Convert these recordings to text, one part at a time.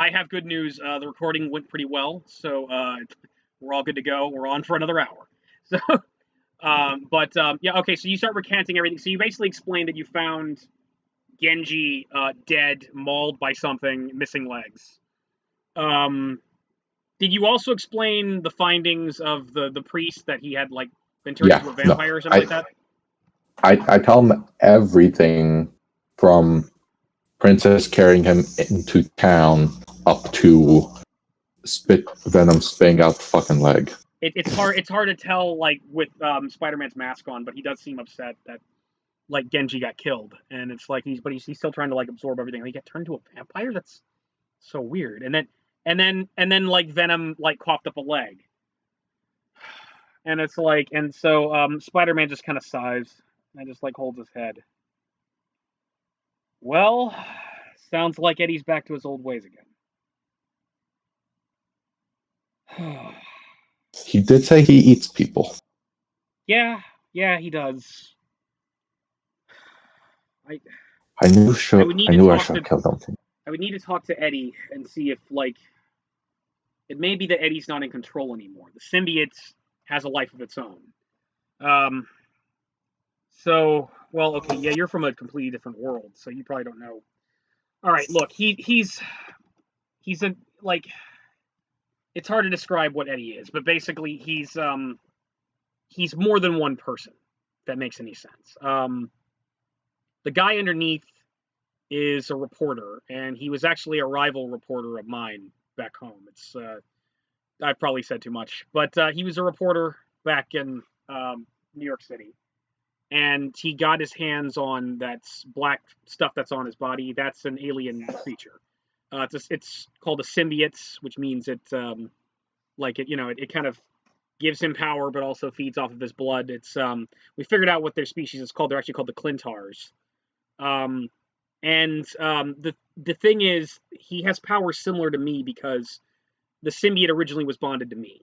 I have good news. The recording went pretty well, so we're all good to go. We're on for another hour. So, yeah, okay. So you start recanting everything. So you basically explained that you found Genji dead, mauled by something, missing legs. Um, did you also explain the findings of the priest that he had like been turned Yeah, into a no, vampire or something like that? I tell him everything from Princess carrying him into town up to Venom spitting out the fucking leg. It's hard. It's hard to tell, like with Spider-Man's mask on, but he does seem upset that like Genji got killed, and it's like he's still trying to like absorb everything. He got turned into a vampire. That's so weird. And then like Venom like coughed up a leg, and it's like, and so Spider-Man just kind of sighs and just like holds his head. Well, sounds like Eddie's back to his old ways again. He did say he eats people. Yeah, he does. I I knew I should have killed him. I would need to talk to Eddie and see if like it may be that Eddie's not in control anymore. The symbiote has a life of its own. Um, so well, okay, yeah, you're from a completely different world, so you probably don't know. All right, look, he's a like it's hard to describe what Eddie is, but basically he's more than one person. If that makes any sense. The guy underneath is a reporter, and he was actually a rival reporter of mine back home. It's I've probably said too much, but he was a reporter back in New York City, and he got his hands on that black stuff that's on his body. That's an alien creature. It's called a symbiote, which means it like it kind of gives him power, but also feeds off of his blood. It's we figured out what their species is called. They're actually called the Clintars. Um, and the thing is, he has powers similar to me because the symbiote originally was bonded to me,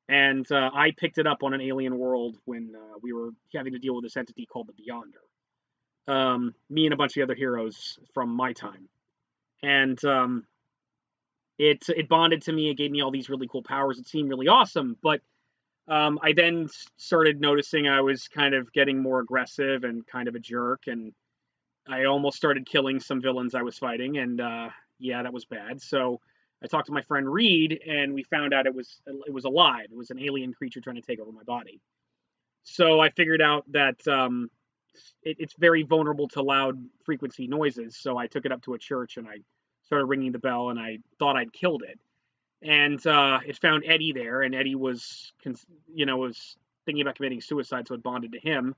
and I picked it up on an alien world when we were having to deal with this entity called the Beyonder. Me and a bunch of other heroes from my time, and it bonded to me. It gave me all these really cool powers. It seemed really awesome, but I then started noticing I was kind of getting more aggressive and kind of a jerk, and I almost started killing some villains I was fighting, and yeah, that was bad. So I talked to my friend Reed, and we found out it was alive. It was an alien creature trying to take over my body. So I figured out that it's very vulnerable to loud frequency noises. So I took it up to a church, and I started ringing the bell, and I thought I'd killed it. And it found Eddie there, and Eddie was thinking about committing suicide, so it bonded to him.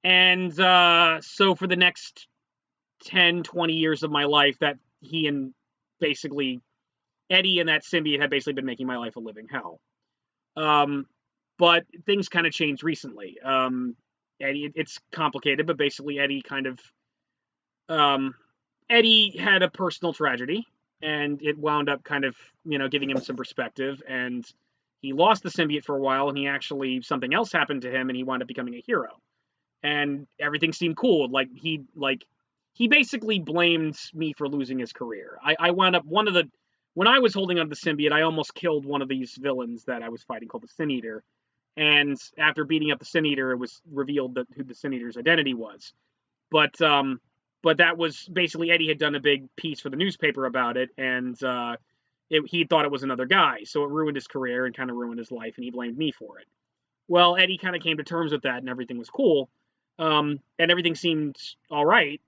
And so for the next 10, 20 years of my life, that he and basically Eddie and that symbiote had basically been making my life a living hell. But things kind of changed recently. Eddie, it's complicated, but basically Eddie had a personal tragedy, and it wound up kind of, giving him some perspective, and he lost the symbiote for a while, and something else happened to him, and he wound up becoming a hero. And everything seemed cool. He basically blamed me for losing his career. I wound up when I was holding on to the symbiote, I almost killed one of these villains that I was fighting called the Sin Eater. And after beating up the Sin Eater, it was revealed who the Sin Eater's identity was. But that was basically Eddie had done a big piece for the newspaper about it, and he thought it was another guy, so it ruined his career and kind of ruined his life, and he blamed me for it. Well, Eddie kind of came to terms with that, and everything was cool, and everything seemed all right.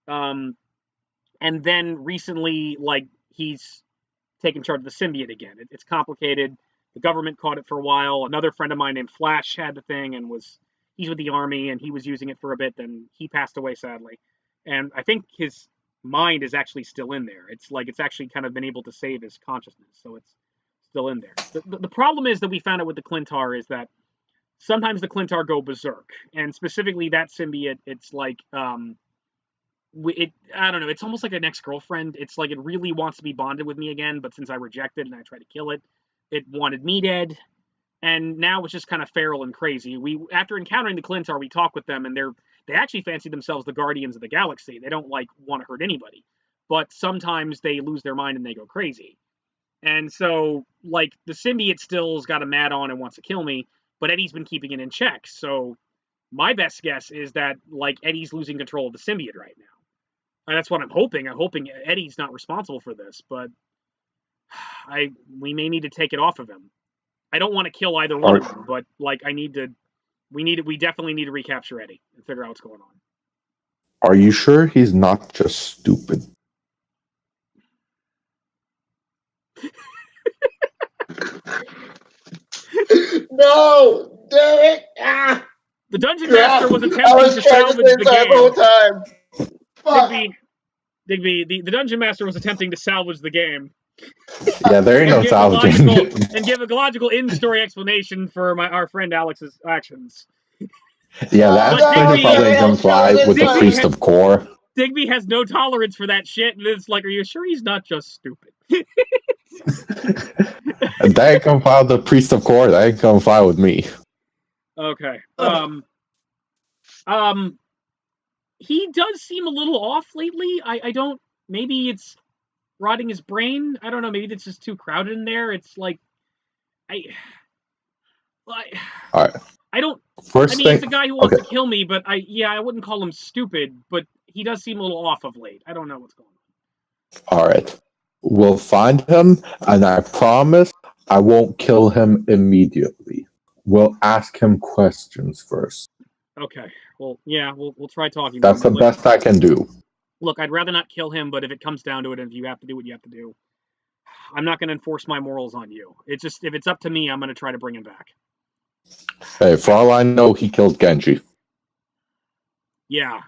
And then recently, like, he's taken charge of the symbiote again. It's complicated. The government caught it for a while. Another friend of mine named Flash had the thing and he's with the army, and he was using it for a bit. Then he passed away, sadly. And I think his mind is actually still in there. It's actually kind of been able to save his consciousness, so it's still in there. The problem is that we found out with the Clintar is that sometimes the Clintar go berserk, and specifically that symbiote, it's like I don't know, it's almost like an ex-girlfriend. It's like it really wants to be bonded with me again, but since I rejected and I tried to kill it, it wanted me dead. And now it's just kind of feral and crazy. After encountering the Clintar, we talk with them, and they actually fancy themselves the guardians of the galaxy. They don't want to hurt anybody. but sometimes they lose their mind and they go crazy. And so, like, the symbiote still's got a mad on and wants to kill me, but Eddie's been keeping it in check. So my best guess is that, like, Eddie's losing control of the symbiote right now. And that's what I'm hoping. I'm hoping Eddie's not responsible for this, but we may need to take it off of him. I don't want to kill either one of them, but like we definitely need to recapture Eddie and figure out what's going on. Are you sure he's not just stupid? No, damn it! Ah, The Dungeon Master was I attempting was to trying to salvage stay the inside the whole game. time. Fuck. Digby, the Dungeon Master was attempting to salvage the game. Yeah, there ain't no salvaging. And give a logical in-story explanation for our friend Alex's actions. Yeah, that explanation probably doesn't fly with the Priest of Core. Digby has no tolerance for that shit, and it's like, are you sure he's not just stupid? That ain't gonna fly with the Priest of Core. That ain't gonna fly with me. Okay. He does seem a little off lately. I don't. Maybe it's rotting his brain. I don't know. Maybe it's just too crowded in there. It's like, all right. I don't. First he's a guy who wants to kill me, but I wouldn't call him stupid. But he does seem a little off of late. I don't know what's going on. All right. We'll find him, and I promise I won't kill him immediately. We'll ask him questions first. Okay. Well, yeah, we'll try talking. That's the best I can do. Look, I'd rather not kill him, but if it comes down to it, and if you have to do what you have to do, I'm not going to enforce my morals on you. It's just, if it's up to me, I'm going to try to bring him back. Hey, for all I know, he killed Genji. Yeah,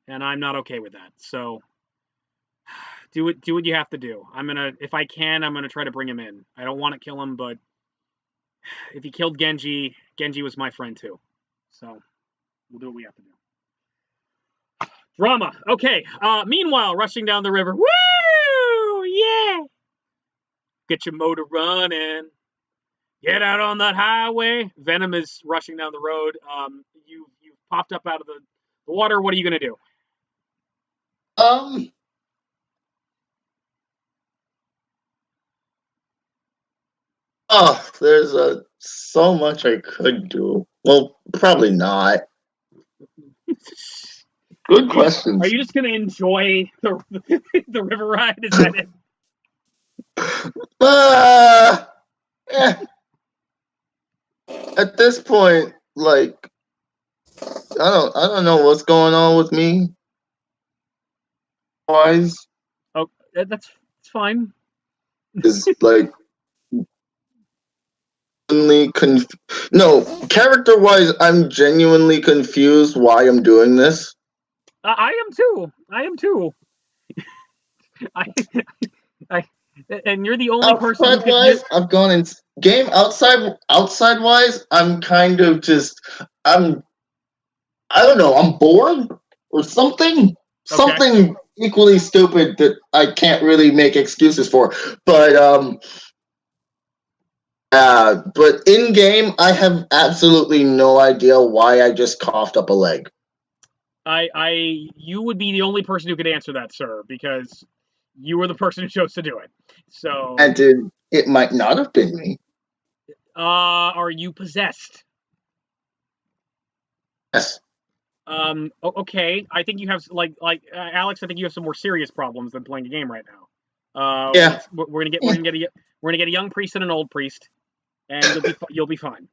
and I'm not okay with that. So do what you have to do. If I can, I'm gonna try to bring him in. I don't want to kill him, but if he killed Genji was my friend too. So we'll do what we have to do. Drama. Okay. Meanwhile, rushing down the river. Woo! Yeah. Get your motor running. Get out on that highway. Venom is rushing down the road. You've popped up out of the water. What are you gonna do? Oh, there's so much I could do. Well, probably not. Good questions. Are you just gonna enjoy the river ride? Is that it? At this point, like, I don't know what's going on with me. Wise. Oh, that's fine. Is like no, character-wise, I'm genuinely confused why I'm doing this. I am too. And you're the only person who wise, I've gone in game outside wise, I'm kind of just I don't know, I'm bored or something. Okay. Something equally stupid that I can't really make excuses for. But in game I have absolutely no idea why I just coughed up a leg. You would be the only person who could answer that, sir, because you were the person who chose to do it. So and it might not have been me. Are you possessed? Yes. Okay. I think you have Alex. I think you have some more serious problems than playing a game right now. Yeah. We're gonna get a young priest and an old priest, and you'll be fine.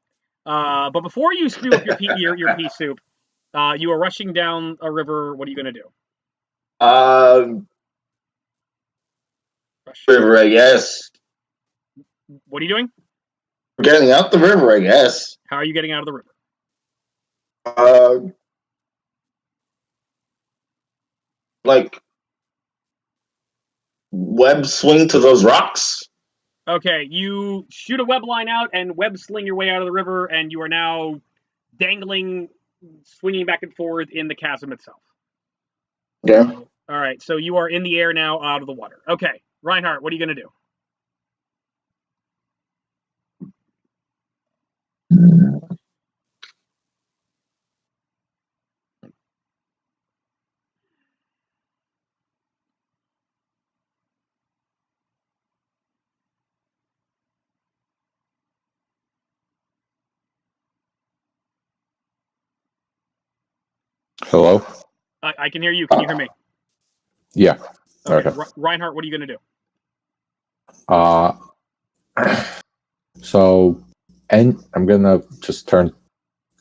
But before you spew up your pea soup, you are rushing down a river. What are you gonna do? River, I guess. What are you doing? Getting out the river, I guess. How are you getting out of the river? Like web swing to those rocks. Okay, you shoot a web line out and web sling your way out of the river, and you are now dangling, swinging back and forth in the chasm itself. Yeah. All right, so you are in the air now, out of the water. Okay, Reinhart, what are you going to do? Hello? I can hear you. Can you hear me? Yeah. Okay. Okay. Reinhart, what are you going to do? So, and I'm gonna just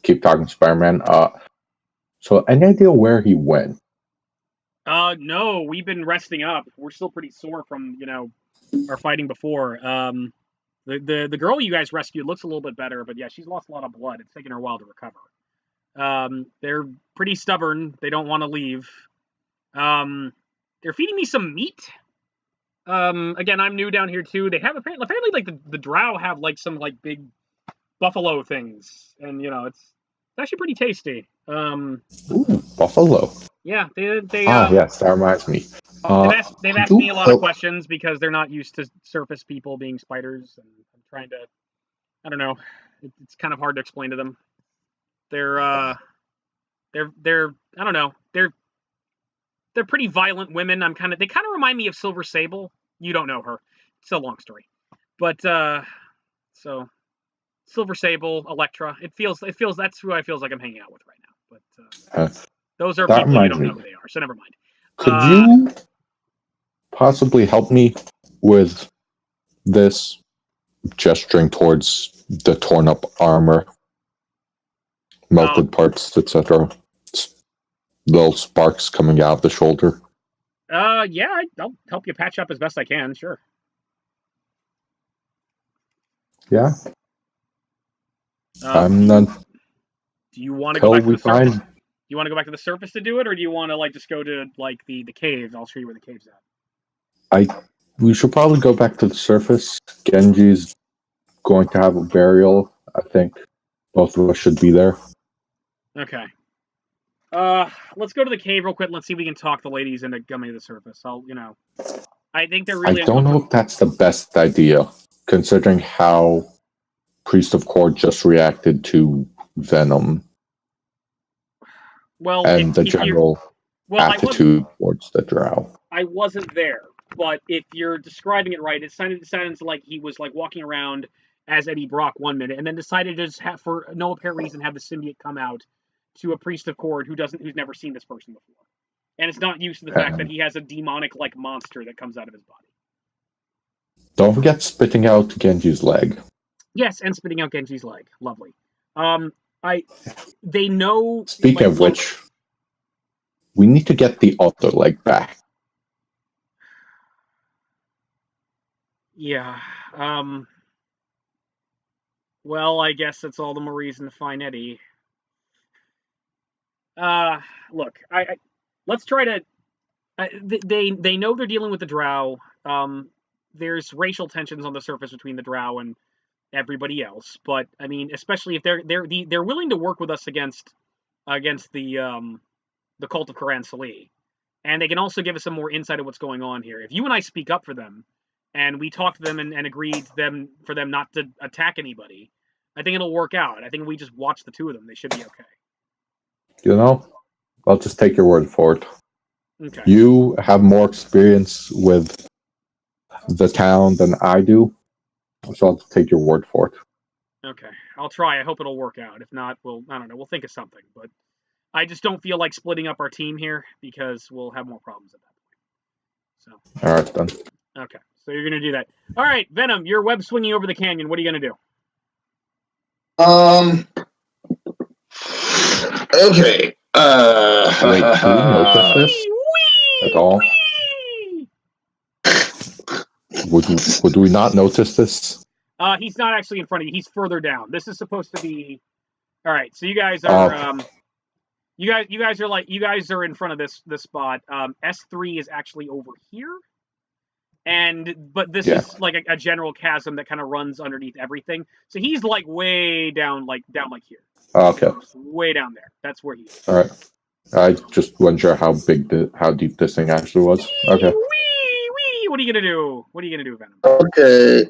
keep talking Spider-Man. So any idea where he went? No, we've been resting up. We're still pretty sore from, our fighting before. The girl you guys rescued looks a little bit better, but yeah, she's lost a lot of blood. It's taken her a while to recover. They're pretty stubborn. They don't want to leave. They're feeding me some meat. Again, I'm new down here too. They have apparently like the drow have like some like big buffalo things, and it's actually pretty tasty. Ooh, buffalo. Yeah, they Yes, that reminds me. they've Could asked me you a lot of help? questions because they're not used to surface people being spiders, and I'm trying to, I don't know, it's kind of hard to explain to them. They're I don't know, they're pretty violent women. They kind of remind me of Silver Sable. You don't know her. It's a long story, but so Silver Sable, Elektra. It feels that's who I feels like I'm hanging out with right now. But those are That people you reminds don't me. know who they are, so never mind. Could you possibly help me with this? Gesturing towards the torn up armor, melted parts, etc. Little sparks coming out of the shoulder. Yeah, I'll help you patch up as best I can. Sure. Yeah. Do you want to go back to the surface? Do you want to go back to the surface to do it, or do you want to just go to the cave? I'll show you where the cave's at. We should probably go back to the surface. Genji's going to have a burial. I think both of us should be there. Okay. Let's go to the cave real quick. Let's see if we can talk the ladies into coming to the surface. I think they're really. I don't know if that's the best idea, considering how Priest of Cord just reacted to Venom. Well, and the general attitude towards the drow. I wasn't there, but if you're describing it right, it sounds like he was walking around as Eddie Brock 1 minute, and then decided to just for no apparent reason, have the symbiote come out to a priest of Cord who's never seen this person before, and it's not used to the fact that he has a demonic monster that comes out of his body. Don't forget spitting out Genji's leg. Yes, and spitting out Genji's leg. Lovely. They know. Speaking of which, we need to get the other leg back. Yeah. Well, I guess that's all the more reason to find Eddie. Look, let's try to. They know they're dealing with the drow. There's racial tensions on the surface between the drow and everybody else, but I mean, especially if they're willing to work with us against the cult of Karan Sali, and they can also give us some more insight of what's going on here. If you and I speak up for them, and we talk to them and agree for them not to attack anybody, I think it'll work out. I think if we just watch the two of them, they should be okay. I'll just take your word for it. Okay. You have more experience with the town than I do, so I'll take your word for it. Okay, I'll try. I hope it'll work out. If not, I don't know. We'll think of something. But I just don't feel like splitting up our team here because we'll have more problems at that point. So. All right, then. Okay, so you're gonna do that. All right, Venom, you're web swinging over the canyon. What are you gonna do? Okay. Wait, do you notice this at all? Would we not notice this? He's not actually in front of you. He's further down. This is supposed to be. All right, so you guys are. You guys are in front of this spot. S3 is actually over here, but this is like a general chasm that kind of runs underneath everything. So he's way down, down here. Okay. Way down there. That's where he is. All right. I just wasn't sure how deep this thing actually was. Okay. Wee! What are you gonna do? What are you gonna do, Venom? Okay.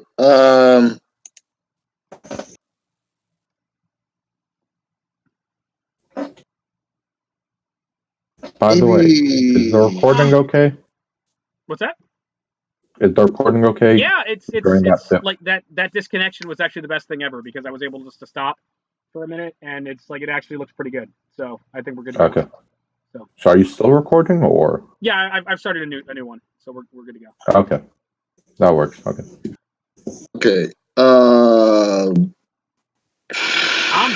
By the way, is the recording okay? What's that? Is the recording okay? Yeah, it's like that disconnection was actually the best thing ever because I was able just to stop for a minute and it's it actually looks pretty good. So I think we're good. Okay. So are you still recording, or? Yeah, I've started a new one, so we're good to go. Okay, that works. Okay. Okay. I'm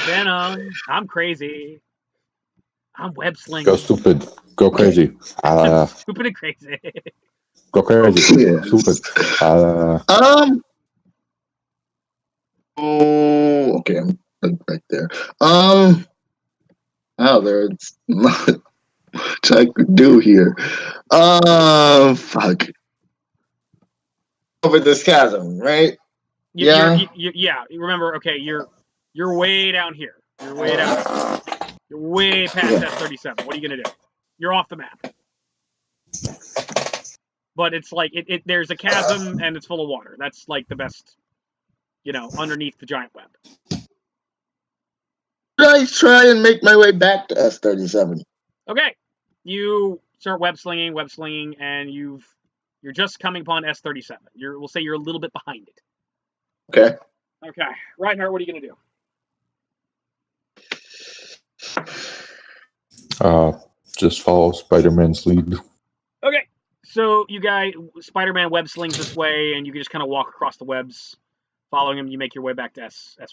Venom. I'm crazy. I'm web slinging. Go stupid. Go crazy. I'm stupid and crazy. Go crazy. Yes. Stupid. Oh, okay. I'm right there. Oh, there's not much I could do here. Fuck. Over this chasm, right? Yeah. Remember, okay, you're way down here. You're way down here. You're way past S37. What are you gonna do? You're off the map. But it's like there's a chasm and it's full of water. That's like the best, underneath the giant web. I try and make my way back to S37. Okay, you start web slinging, and you're just coming upon S37. We'll say you're a little bit behind it. Okay. Okay, Reinhart, what are you gonna do? Just follow Spider-Man's lead. Okay, so Spider-Man web slings this way, and you can just kind of walk across the webs, following him. You make your way back to S1.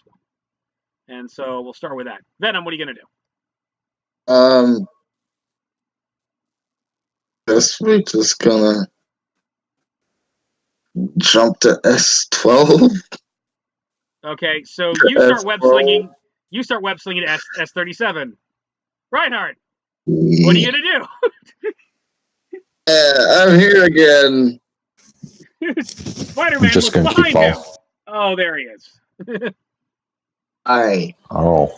And so we'll start with that. Venom, what are you gonna do? Guess we're just gonna jump to S12. Okay, so you start web slinging. You start web slinging to S37. Reinhard, what are you gonna do? I'm here again. Spider-Man Just looks gonna keep behind him. following. Oh, there he is. Oh.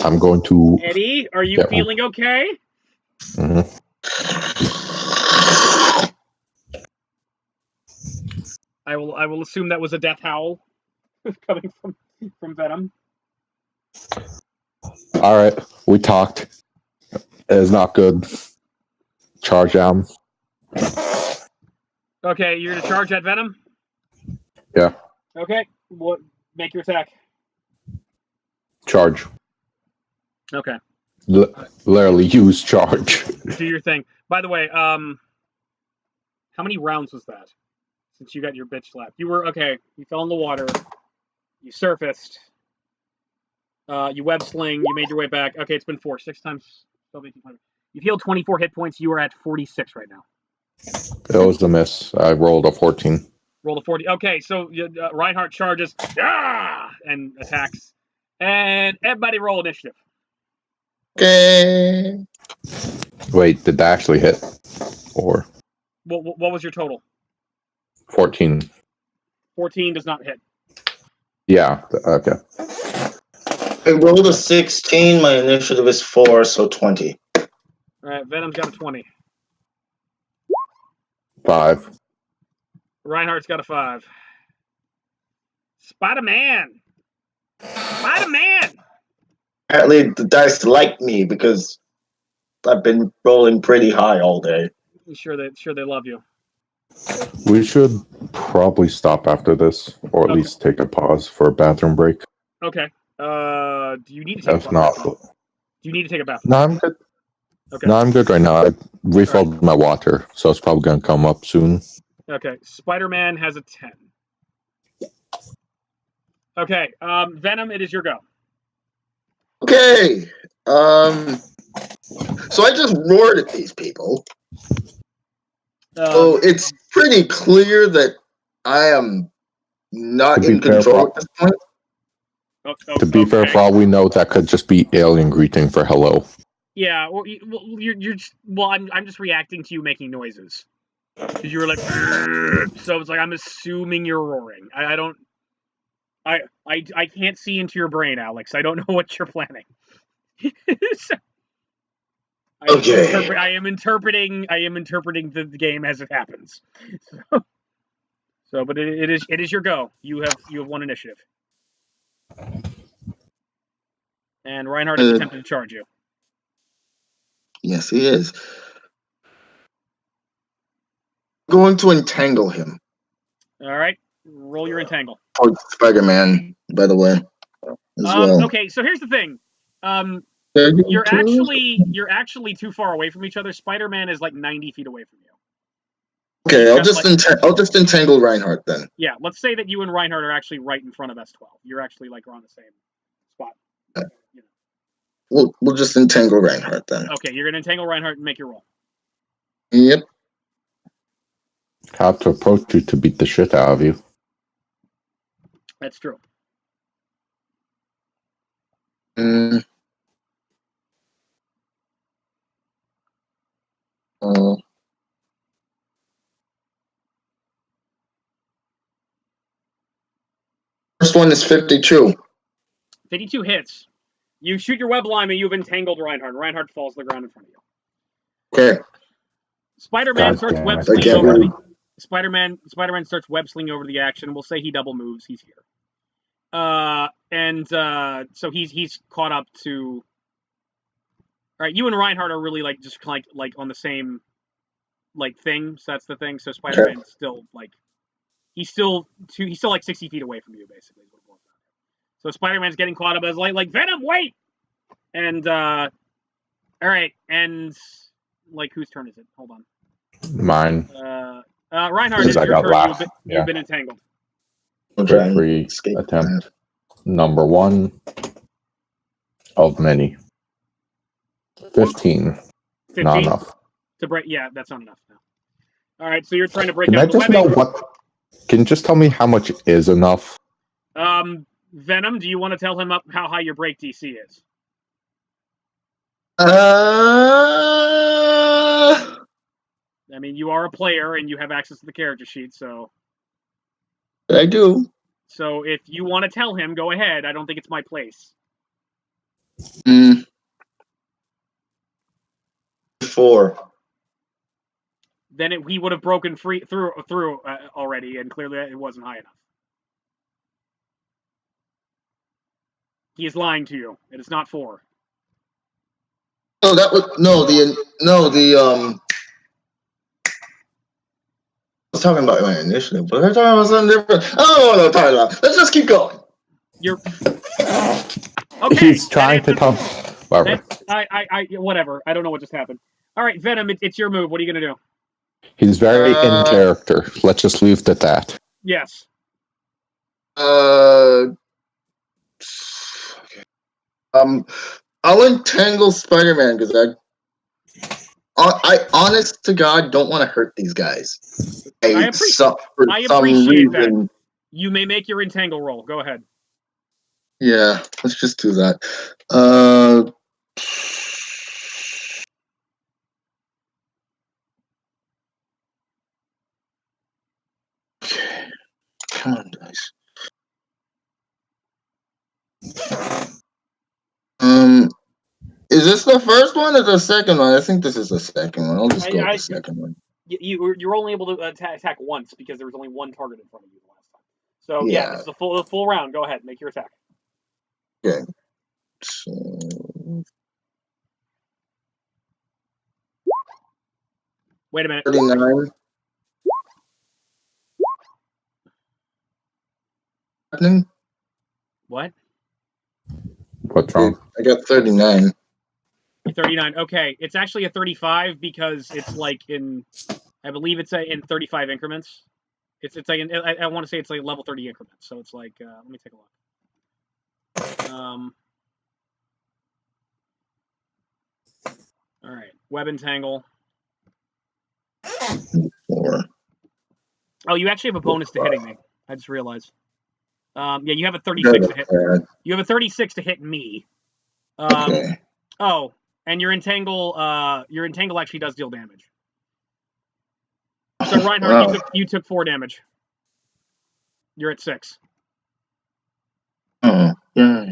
I'm going to. Eddie, are you feeling okay? Mm-hmm. I will assume that was a death howl coming from Venom. All right, we talked. It's not good. Charge down. Okay, you're gonna charge at Venom? Yeah. Okay. Make your attack. Charge. Okay. Literally use charge. Do your thing. By the way, how many rounds was that? Since you got your bitch slapped. You fell in the water. You surfaced. You web sling. You made your way back. Okay, it's been 4. 6 times 12, 18, 20. You've healed 24 hit points. You are at 46 right now. It was a miss. I rolled a 14. Roll a 40. Okay, so Reinhardt charges and attacks. And everybody roll initiative. Okay. Wait, did that actually hit? Or What was your total? 14. 14 does not hit. Yeah, okay. I rolled a 16. My initiative is 4, so 20. All right, Venom's got a 20. 5. Reinhardt's got a 5. Spider-Man! Spider-Man! Apparently, the dice like me because I've been rolling pretty high all day. Sure they love you. We should probably stop after this, or at least take a pause for a bathroom break. Okay. Do you need to take If a not, bathroom? Do you need to take a bathroom? no, I'm good. Okay. No, I'm good right now. I refilled my water, so it's probably going to come up soon. Okay. Spider-Man has a 10. Okay. Venom, it is your go. Okay. So I just roared at these people. So it's pretty clear that I am not in control at this point. To be fair, for all we know, that could just be alien greeting for hello. Yeah, well, I'm just reacting to you making noises because you were like, so it's like I'm assuming you're roaring. I can't see into your brain, Alex. I don't know what you're planning. I am interpreting the game as it happens. But it is your go. You have one initiative. And Reinhardt is attempting to charge you. Yes, he is. I'm going to entangle him. All right, roll your entangle. Oh, Spider-Man, by the way, as well. Okay, so here's the thing. You're actually too far away from each other. Spider-Man is like 90 feet away from you. Okay, I'll just entangle Reinhardt then. Yeah, let's say that you and Reinhardt are actually right in front of S12. You're actually like on the same spot. You know. We'll just entangle Reinhardt then. Okay, you're gonna entangle Reinhardt and make your roll. Yep. How to approach you to beat the shit out of you. That's true. First one is 52. 52 hits. You shoot your web line and you've entangled Reinhardt. Reinhardt falls to the ground in front of you. Okay. Spider-Man starts web slinging over the Spider-Man starts web slinging over the action. We'll say he double moves. He's here. So he's caught up to. All right, you and Reinhardt are really like just like on the same like thing. So that's the thing. So Spider-Man's still like he's still like 60 feet away from you, basically. So Spider-Man's getting caught up as like Venom, wait! And all right, and like whose turn is it? Hold on. Mine. Reinhardt, it's your turn. You've been entangled. Free attempt number 1 of many. 15. Not enough. To break, yeah, that's not enough. No. All right, so you're trying to break Can out I the just webbing. know what? Can you just tell me how much is enough? Venom, do you want to tell him how high your break DC is? I mean, you are a player and you have access to the character sheet, so. I do. So if you want to tell him, go ahead. I don't think it's my place. 4. Then he would have broken through already, and clearly it wasn't high enough. He is lying to you. It is not 4. Oh, that was I was talking about my initiative, but I talking about something different. I don't know what I'm talking about. Let's just keep going. You're okay. He's trying to tell. Whatever. Whatever. I don't know what just happened. All right, Venom, it's your move. What are you gonna do? He's very in character. Let's just leave it at that. Yes. Okay. I'll entangle Spider-Man because I honest to God don't want to hurt these guys. I appreciate that. You may make your entangle roll. Go ahead. Yeah, let's just do that. Okay. Come on, guys. Is this the first one or the second one? I think this is the second one. I'll just go with the second one. You're only able to attack once because there was only one target in front of you the last time. So yeah, this is the full round. Go ahead, make your attack. Okay. So... Wait a minute. 39. Happening? What? What's wrong? I got 39. 39. Okay, it's actually a 35 because it's like I believe it's in 35 increments. It's like I want to say it's like level 30 increments. So it's like let me take a look. All right, web entangle. 4. Oh, you actually have a bonus to hitting me. I just realized. Yeah, you have a 36 to hit. You have a 36 to hit me. Okay. Oh, and your entangle actually does deal damage. So Reinhardt, you took 4 damage. You're at 6. Oh, yeah.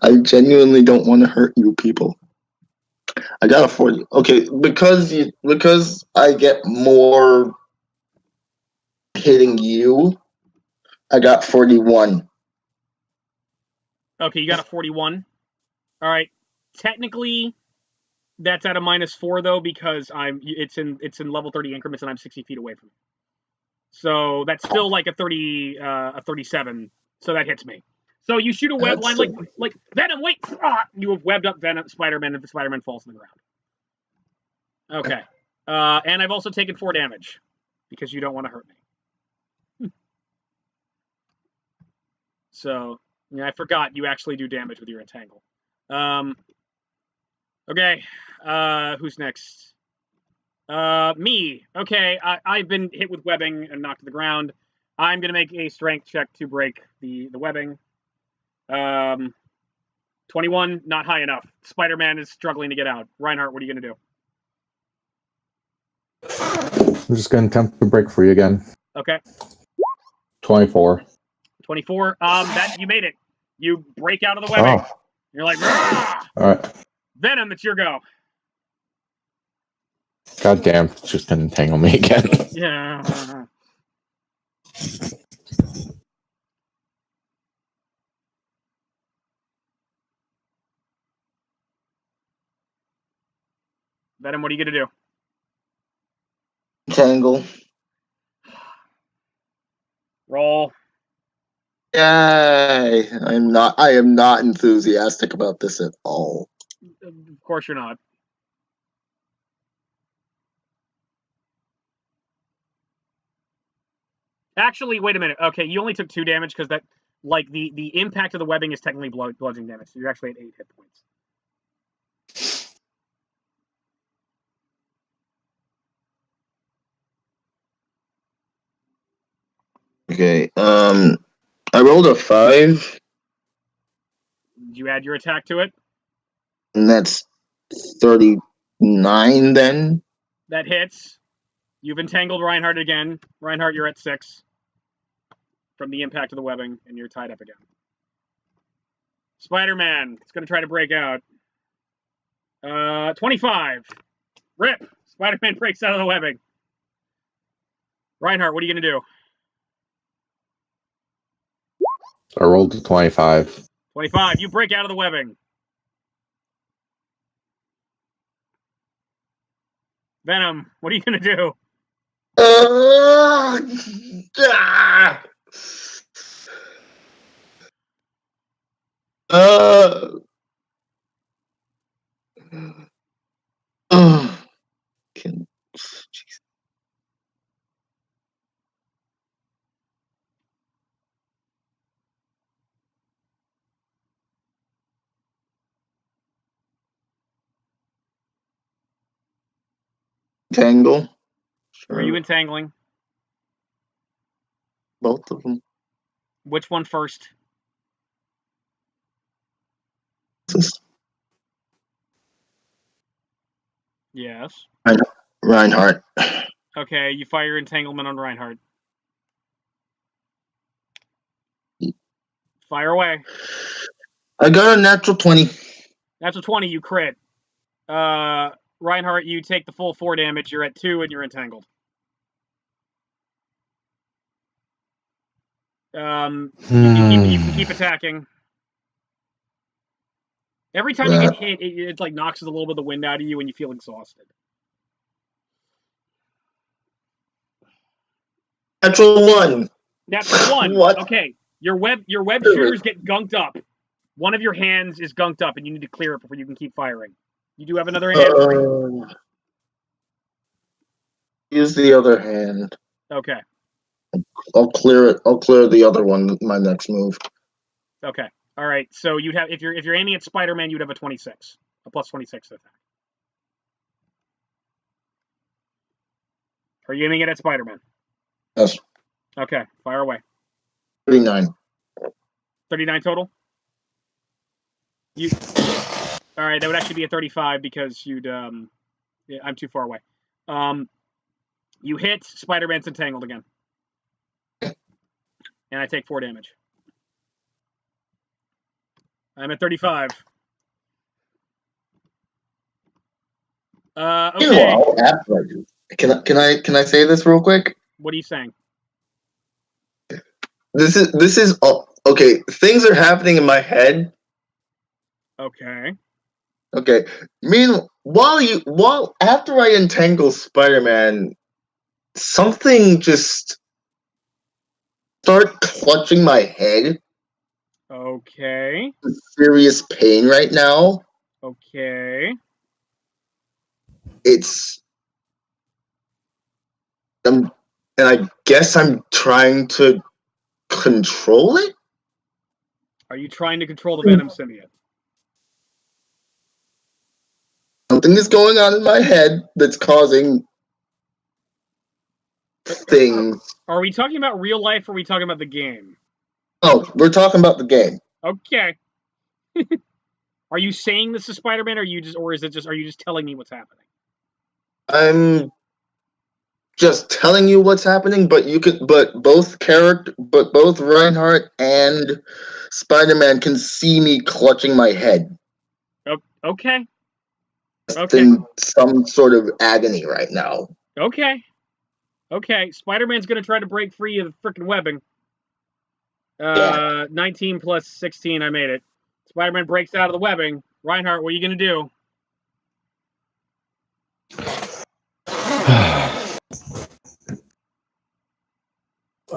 I genuinely don't want to hurt you people. I got a 40. Okay, because I get more hitting you, I got 41. Okay, you got a 41. All right. Technically, that's at a -4 though because it's in level 30 increments and I'm 60 feet away from you. So that's still like a 37. So that hits me. So you shoot a web line That's like Venom. Wait, you have webbed up Venom, Spider-Man, and Spider-Man falls to the ground. Okay, and I've also taken 4 damage because you don't want to hurt me. So yeah, I forgot you actually do damage with your entangle. Okay, who's next? Me. Okay, I've been hit with webbing and knocked to the ground. I'm gonna make a strength check to break the webbing. 21, not high enough. Spider-Man is struggling to get out. Reinhart, what are you gonna do? I'm just going to attempt to break free again. Okay. 24. 24. That you made it. You break out of the webbing. Oh. You're like, rah! All right. Venom, it's your go. God damn, it's just going to entangle me again. Yeah. Venom, what are you gonna do? Tangle. Roll. Yay! I am not enthusiastic about this at all. Of course you're not. Actually, wait a minute. Okay, you only took 2 damage because that, like, the impact of the webbing is technically bludgeoning damage. So you're actually at 8 hit points. Okay. I rolled a 5, Did you add your attack to it? and that's 39. Then That hits. You've entangled Reinhart again. Reinhart, you're at 6 from the impact of the webbing, and you're tied up again. Spider-Man, it's going to try to break out. 25. Rip. Spider-Man breaks out of the webbing. Reinhart, what are you going to do? I rolled a 25. 25. You break out of the webbing. Venom, what are you going to do? ah! Can, tangle. Who are you entangling? Both of them. Which one first? Yes. Reinhardt. Okay, you fire entanglement on Reinhart. Fire away. I got a natural 20. That's a 20, you crit. Reinhart, you take the full 4 damage. You're at 2 and you're entangled. You can keep attacking. Every time you get hit, it like knocks a little bit of the wind out of you and you feel exhausted. Natural 1. Natural 1. What? Okay. Your web shears get gunked up. One of your hands is gunked up and you need to clear it before you can keep firing. You do have another hand free. Use the other hand. Okay. I'll clear it. I'll clear the other one with my next move. Okay. All right. So you'd have if you're aiming at Spider-Man, you'd have a 26, a plus 26 attack. Are you aiming it at Spider-Man? Yes. Okay. Fire away. 39. 39 total. You. All right. That would actually be a 35 because you'd. Yeah, I'm too far away. You hit. Spider-Man's entangled again, and I take 4 damage. I'm at 35. Okay. Meanwhile, can I say this real quick? What are you saying? This is okay. Things are happening in my head. Okay. Okay. While after I entangle Spider-Man, something just start clutching my head. Okay. Serious pain right now. Okay. It's and I guess I'm trying to control it. Are you trying to control the Venom symbiote? Something is going on in my head that's causing things. Are we talking about real life or are we talking about the game? Oh, we're talking about the game. Okay. Are you saying this is Spider-Man, or are you just telling me what's happening? I'm just telling you what's happening, but both Reinhardt and Spider-Man can see me clutching my head. Oh, okay. Okay. In some sort of agony right now. Okay. Okay. Spider-Man's gonna try to break free of the freaking webbing. 19 plus 16, I made it. Spider-Man breaks out of the webbing. Reinhardt, what are you gonna do?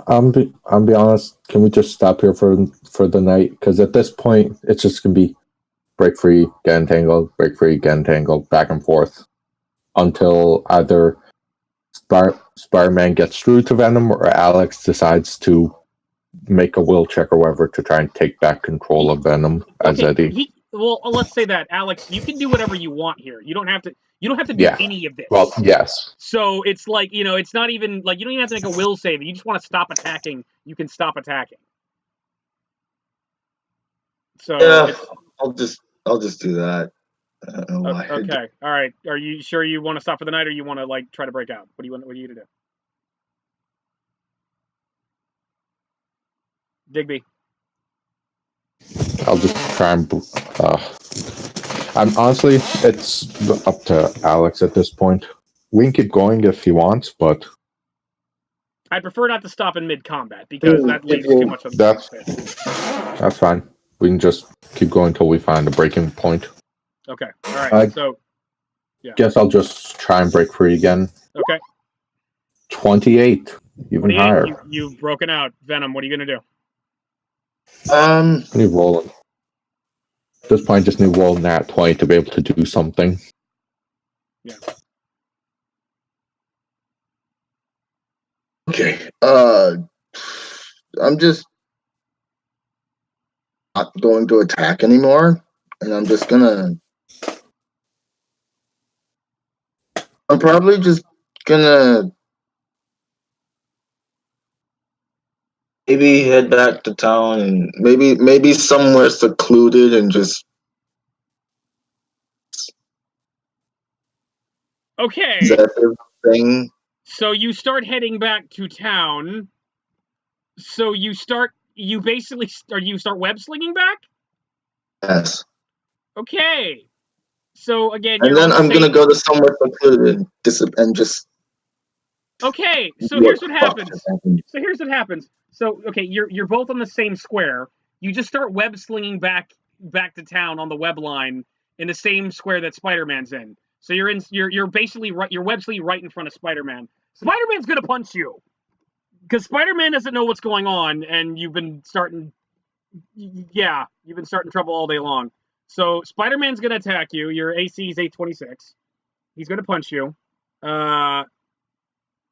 I'm be honest. Can we just stop here for the night? Because at this point, it's just gonna be break free, get entangled, break free, get entangled, back and forth until either Spider-Man gets through to Venom or Alex decides to make a will check or whatever to try and take back control of Venom as Eddie. Well, let's say that, Alex, you can do whatever you want here. You don't have to do any of this. Well, yes. So it's like, it's not even like you don't even have to make a will save. You just want to stop attacking. You can stop attacking. So yeah, I'll just do that. I don't know why. Okay. All right. Are you sure you want to stop for the night, or you want to like try to break out? What are you gonna do? Digby. I'll just try and. I'm honestly, it's up to Alex at this point. We can keep going if he wants, but I prefer not to stop in mid-combat because that leaves too much of the That's fine. We can just keep going until we find a breaking point. Okay. All right. So, yeah. Guess I'll just try and break free again. Okay. 28, even higher. You've broken out, Venom. What are you gonna do? I need rolling. At this point, I just need rolling that 20 to be able to do something. Yeah. Okay. I'm just not going to attack anymore, and I'm just gonna. I'm probably just gonna maybe head back to town and maybe somewhere secluded and just. Okay. Thing. So you start heading back to town. So you start web slinging back? Yes. Okay. So again, and then I'm gonna go to somewhere secluded and just. Okay. So here's what happens. So okay, you're both on the same square. You just start web slinging back to town on the web line in the same square that Spider-Man's in. So you're basically right. You're web slinging right in front of Spider-Man. Spider-Man's gonna punch you because Spider-Man doesn't know what's going on, and you've been starting trouble all day long. So Spider-Man's gonna attack you. Your AC is 826. He's gonna punch you.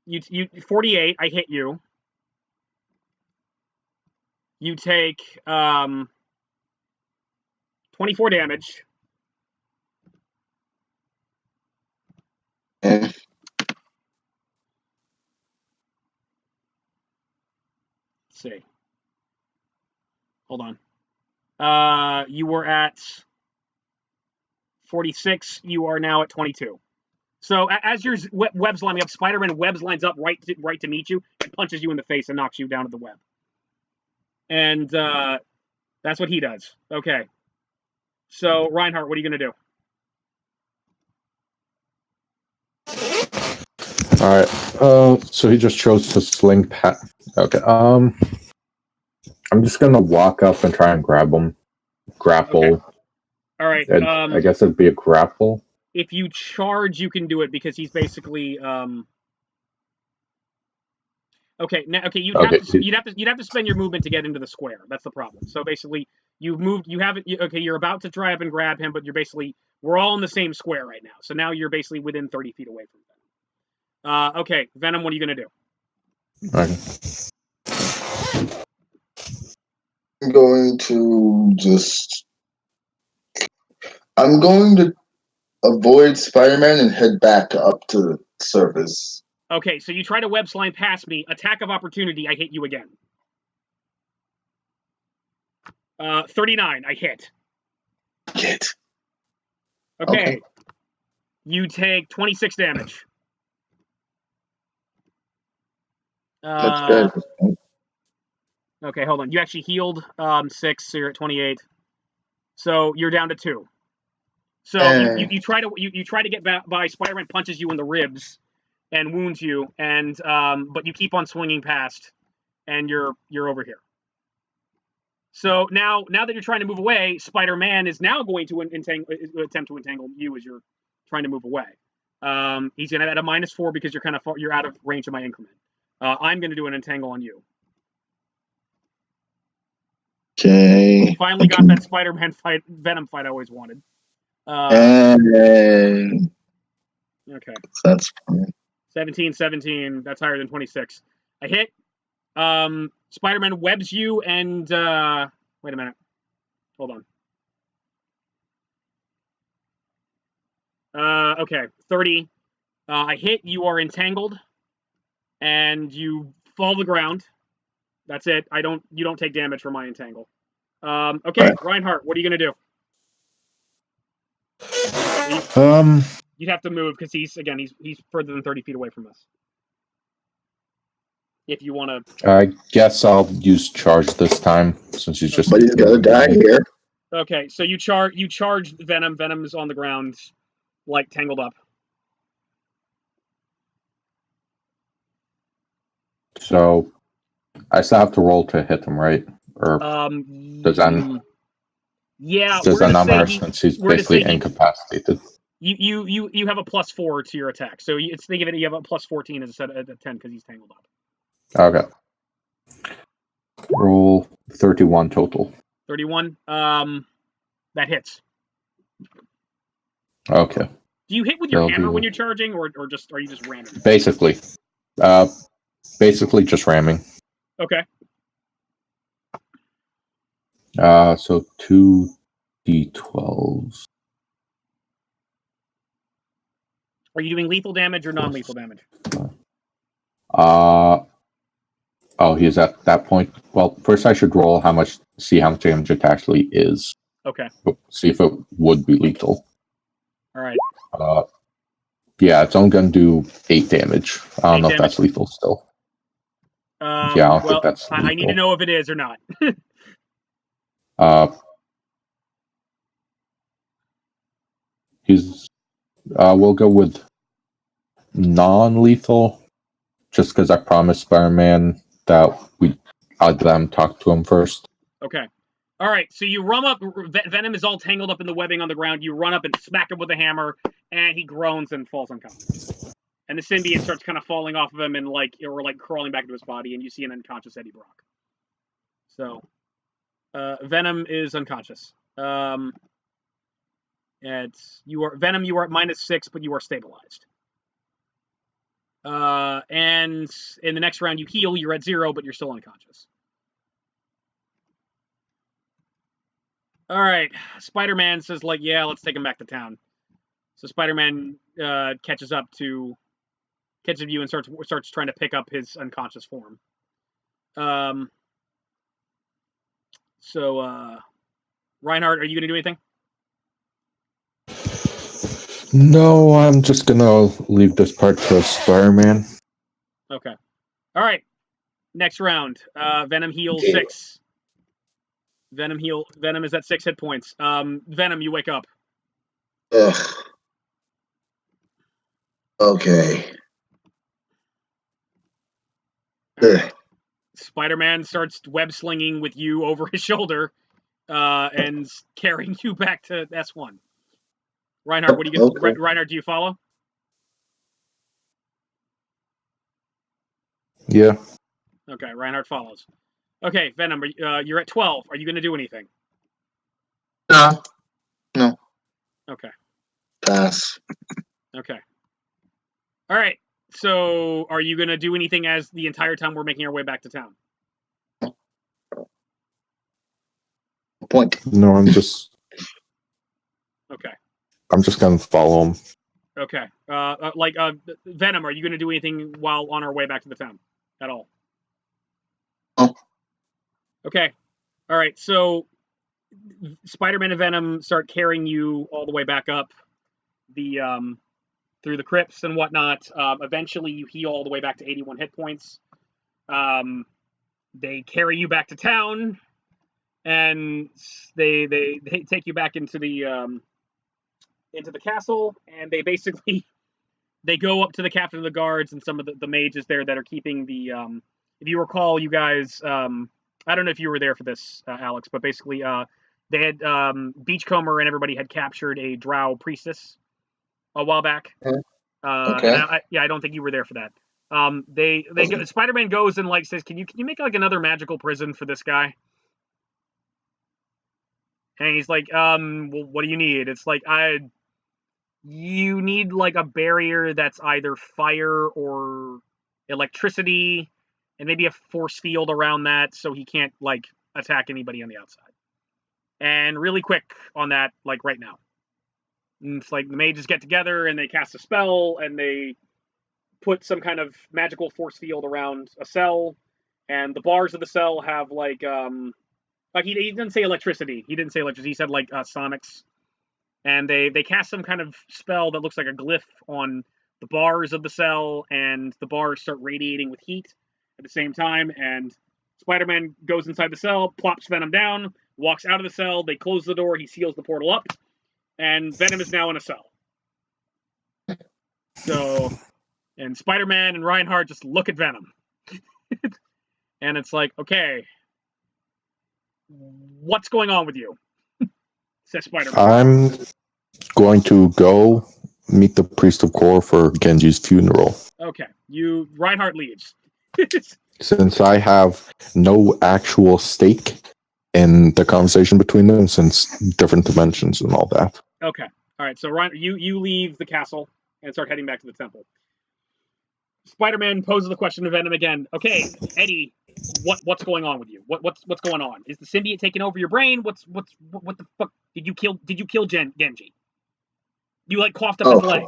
You 48. I hit you. You take 24 damage. Let's see. Hold on. You were at 46. You are now at 22. So as your webs lining up, Spider-Man webs lines up right to meet you and punches you in the face and knocks you down to the web. And that's what he does. Okay. So Reinhardt, what are you gonna do? All right. So he just chose to sling past. Okay. I'm just gonna walk up and try and grab him. Grapple. Okay. All right. I guess it'd be a grapple. If you charge, you can do it because he's basically Okay, you'd Okay. have to spend your movement to get into the square. That's the problem. So basically, you've moved. You haven't. Okay, you're about to try up and grab him, but we're all in the same square right now. So now you're basically within 30 feet away from Venom. Okay, Venom, what are you gonna do? Okay. I'm going to just. I'm going to avoid Spider-Man and head back up to the surface. Okay, so you try to web slime past me. Attack of opportunity. I hit you again. 39. I hit. Hit. Okay. You take 26 damage. That's good. Okay, hold on. You actually healed 6, so you're at 28. So you're down to 2. So you try to get by. Spider-Man punches you in the ribs and wounds you, and but you keep on swinging past, and you're over here. So now that you're trying to move away, Spider-Man is now going to attempt to entangle you as you're trying to move away. He's gonna add a -4 because you're out of range of my increment. I'm gonna do an entangle on you. Okay. Finally got that Spider-Man Venom fight I always wanted. And Okay. that's fine. 17. That's higher than 26. I hit. Spider-Man webs you and wait a minute. Hold on. Okay. 30. I hit. You are entangled, and you fall to the ground. That's it. You don't take damage from my entangle. Okay, Right. Reinhart, what are you gonna do? You'd have to move because he's further than 30 feet away from us. If you want to. I guess I'll use charge this time since he's just. But he's gonna die here. Okay, so you charge Venom. Venom is on the ground, like tangled up. So I still have to roll to hit him, right? Or does that? Yeah, Does that not matter since he's basically incapacitated? You have a +4 to your attack, so you have a +14 instead of a 10 because he's tangled up. Okay. Roll 31 total. 31. That hits. Okay. Do you hit with your hammer when you're charging, or just are you just ramming? Basically just ramming. Okay. So 2d12s. Are you doing lethal damage or non-lethal damage? He's at that point. Well, first I should roll see how much damage it actually is. Okay. See if it would be lethal. All right. Yeah, it's only gonna do 8 damage. I don't know if that's lethal still. Yeah, I don't think that's lethal. I need to know if it is or not. We'll go with non-lethal, just because I promised Spider-Man that I'd let him talk to him first. Okay. All right, so you run up. Venom is all tangled up in the webbing on the ground. You run up and smack him with a hammer, and he groans and falls unconscious. And the symbiote starts kind of falling off of him and crawling back into his body, and you see an unconscious Eddie Brock. So, Venom is unconscious. Venom, you are at -6, but you are stabilized. And in the next round, you heal. You're at 0, but you're still unconscious. All right, Spider-Man says, yeah, let's take him back to town. So Spider-Man catches up to you and starts trying to pick up his unconscious form. So Reinhart, are you gonna do anything? No, I'm just gonna leave this part to Spider-Man. Okay. All right. Next round. Venom heals 6. Venom is at 6 hit points. Venom, you wake up. Ugh. Okay. Spider-Man starts web slinging with you over his shoulder, and carrying you back to S1. Reinhart, what do you get? Reinhart, do you follow? Yeah. Okay, Reinhardt follows. Okay, Venom, you're at 12. Are you going to do anything? No. No. Okay. Pass. Okay. All right. So, are you going to do anything as the entire time we're making our way back to town? Point. No, I'm just Okay. gonna follow him. Okay. Venom, are you going to do anything while on our way back to the town at all? Oh. Okay. All right. So, Spider-Man and Venom start carrying you all the way back up the through the crypts and whatnot. Eventually, you heal all the way back to 81 hit points. They carry you back to town, and they take you back into the castle, and they basically they go up to the captain of the guards and some of the mages there that are keeping the. If you recall, you guys, I don't know if you were there for this, Alex, but basically, they had Beachcomber and everybody had captured a Drow priestess a while back. Okay. And I don't think you were there for that. Spider-Man goes and says, "Can you make another magical prison for this guy?" And he's like, "Well, what do you need?" It's like, you need a barrier that's either fire or electricity, and maybe a force field around that so he can't attack anybody on the outside. And really quick on that, right now. And it's like the mages get together and they cast a spell and they put some kind of magical force field around a cell, and the bars of the cell have he didn't say electricity. He didn't say electricity. He said sonics. And they cast some kind of spell that looks like a glyph on the bars of the cell, and the bars start radiating with heat at the same time. And Spider-Man goes inside the cell, plops Venom down, walks out of the cell. They close the door. He seals the portal up, and Venom is now in a cell. So, and Spider-Man and Reinhardt just look at Venom. And it's like, okay, what's going on with you? Says Spider-Man. I'm going to go meet the priest of Kor for Genji's funeral. Okay, Reinhardt leaves. Since I have no actual stake in the conversation between them, since different dimensions and all that. Okay, all right. So Reinhardt, you leave the castle and start heading back to the temple. Spider-Man poses the question to Venom again. Okay, Eddie, what's going on with you? What's going on? Is the symbiote taking over your brain? What the fuck? Did you kill Genji? You coughed up his leg.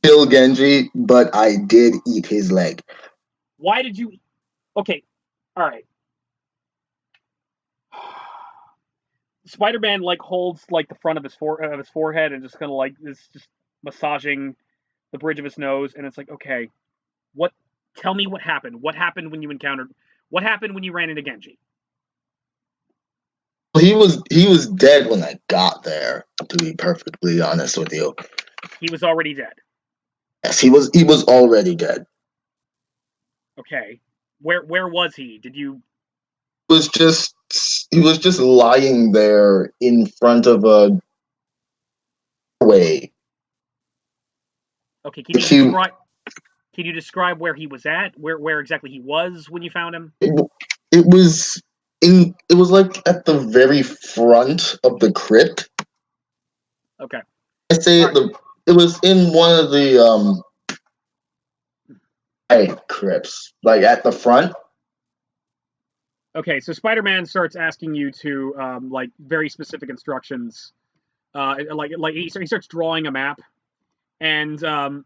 Kill Genji, but I did eat his leg. Why did you? Okay, all right. Spider-Man holds the front of his forehead and just kind of is just massaging the bridge of his nose, and it's like, okay, tell me what happened. What happened when you ran into Genji? He was dead when I got there, to be perfectly honest with you. He was already dead. Yes, he was already dead. Okay. Where was he? Did you He was just lying there in front of a way. Okay, can you describe where he was at? Where exactly he was when you found him? It was at the very front of the crypt. Okay. I say it was in one of the crypts, at the front. Okay, so Spider-Man starts asking you to very specific instructions. He starts drawing a map, and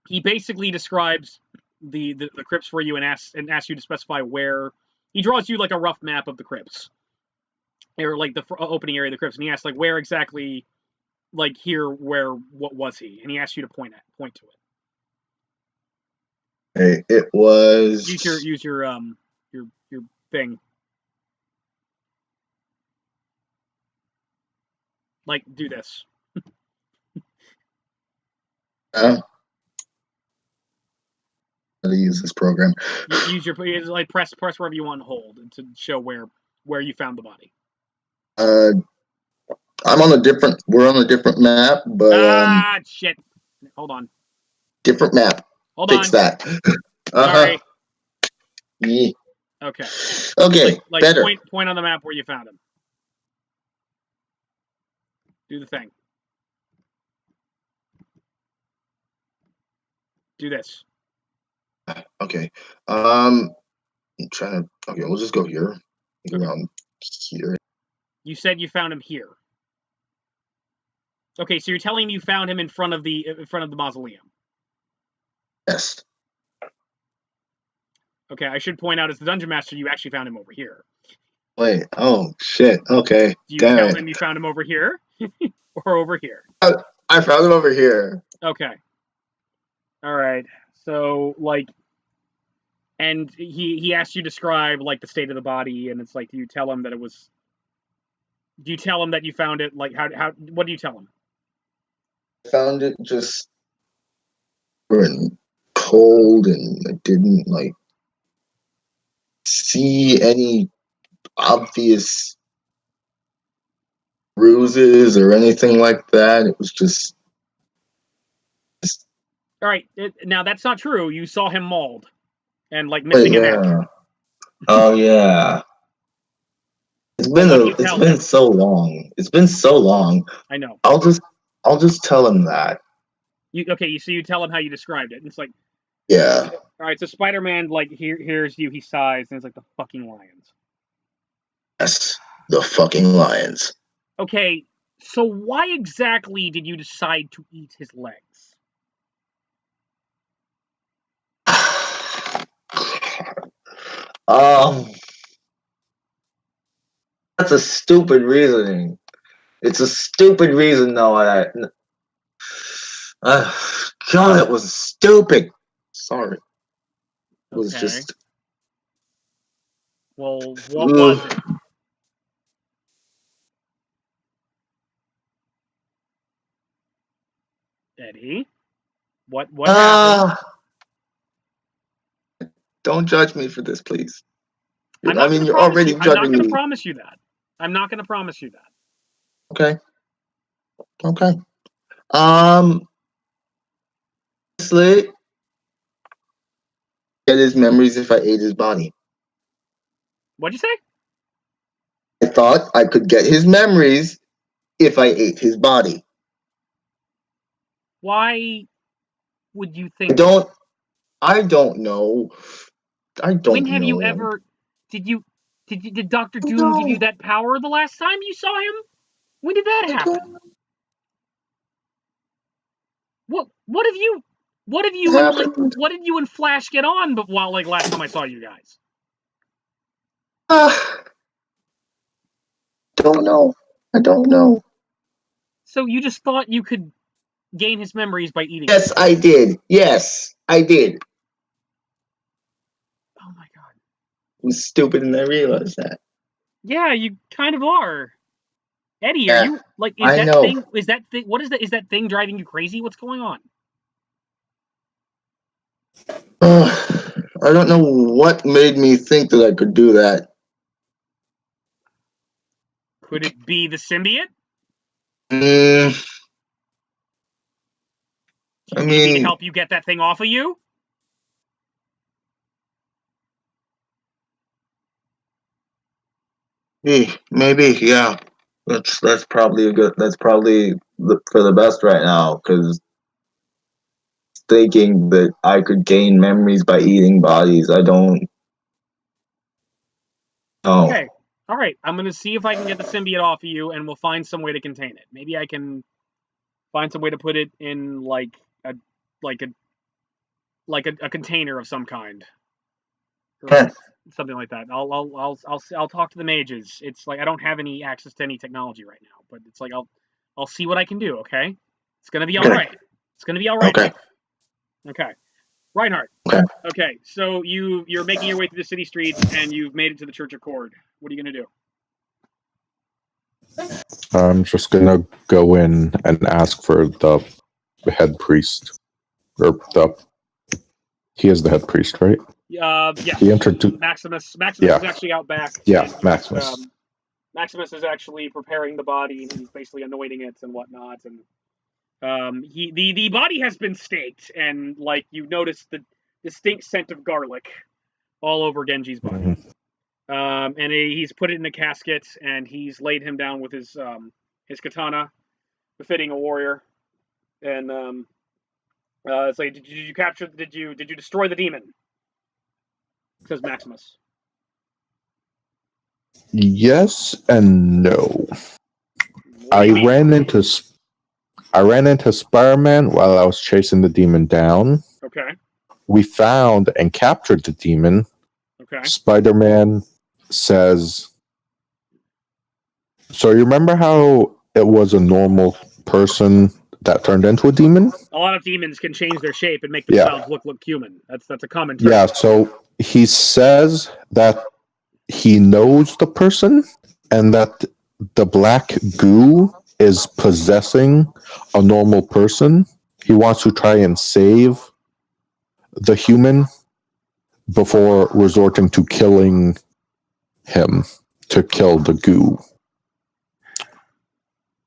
he basically describes the crypts for you and asks you to specify where. He draws you a rough map of the crypts, or the opening area of the crypts, and he asks where exactly, here, what was he? And he asks you to point to it. It was use your thing. Do this. How to use this program? Use your press wherever you want to hold to show where you found the body. We're on a different map, but shit. Hold on. Different map. Hold Fix on. that. Sorry. Yeah. Okay. Okay, Like better. point on the map where you found him. Do the thing. Do this. Okay. I'm trying to. Okay, we'll just go here. Okay. Around here. You said you found him here. Okay, so you're telling me you found him in front of the mausoleum. Yes. Okay, I should point out as the dungeon master, you actually found him over here. Wait. Oh shit. Okay. Do you Damn tell it. him you found him over here or over here? I found him over here. Okay. All right. So like, and he asked you to describe like the state of the body, and it's like, do you tell him that it was? Do you tell him that you found it? Like, how? What do you tell him? I found it just and cold, and I didn't like see any obvious bruises or anything like that. It was just All right. Now that's not true. You saw him mauled and like missing a neck. yeah. Oh yeah. It's been so long. It's been so long. I know. I'll just tell him that. So you tell him how you described it. And it's like, Yeah. all right. So Spider-Man like hears you. He sighs and it's like the fucking lions. Yes. The fucking lions. Okay. So why exactly did you decide to eat his legs? Um, that's a stupid reasoning. It's a stupid reason, though. God, it was stupid. Sorry. It was Okay. just. Well, what was it? Eddie? What happened? Don't judge me for this, please. I'm I not mean, going to you're promise already you. I'm not judging going to me. promise you that. I'm not going to promise you that. Okay. Okay. Honestly, get his memories if I ate his body. What'd you say? I thought I could get his memories if I ate his body. Why would you I think don't. I don't know. I don't when have know. you ever did Dr. Doom give No, you that power the last time you saw him? When did that I happen? don't What have you happened. what did you and Flash get on but while like last time I saw you guys? Uh, don't know. I don't know. So you just thought you could gain his memories by eating him? Yes, I did. Yes, I did. Oh my god. I was stupid and I realized that. Yeah, you kind of are. Eddie, are Yeah, you like I know. is that thing driving you crazy? What's going on? I don't know what made me think that I could do that. Could it be the symbiote? Mm, Do I you need me to mean, help you get that thing off of you? maybe, yeah. That's probably a good. That's probably for the best right now because thinking that I could gain memories by eating bodies, I don't know. Okay. All right. I'm going to see if I can get the symbiote off of you and we'll find some way to contain it. Maybe I can find some way to put it in a like a a container of some kind or something like that. I'll talk to the mages. It's like I don't have any access to any technology right now, but it's like I'll see what I can do, okay? It's going to be all Okay. right. It's going to be all right. Okay. Okay. Reinhardt. Okay. Okay. So you're making your way through the city streets and you've made it to the Church of Cord. What are you going to do? I'm just gonna go in and ask for the head priest. Or he is the head priest, right? Yes. He introduced. Maximus Yeah. is actually out back. Yeah, and Maximus. Maximus is actually preparing the body. He's basically anointing it and whatnot. And the body has been staked, and like you notice the distinct scent of garlic all over Genji's body. Mhm. And he's put it in a casket, and he's laid him down with his katana, befitting a warrior. And it's like, did you capture? Did you destroy the demon? Says Maximus. Yes and no. What do you mean? I ran into Spider-Man while I was chasing the demon down. Okay. We found and captured the demon. Okay. Spider-Man says, so you remember how it was a normal person that turned into a demon? A lot of demons can change their shape and make Yeah. themselves look human. That's a common trait. Yeah, so he says that he knows the person and that the black goo is possessing a normal person. He wants to try and save the human before resorting to killing him to kill the goo.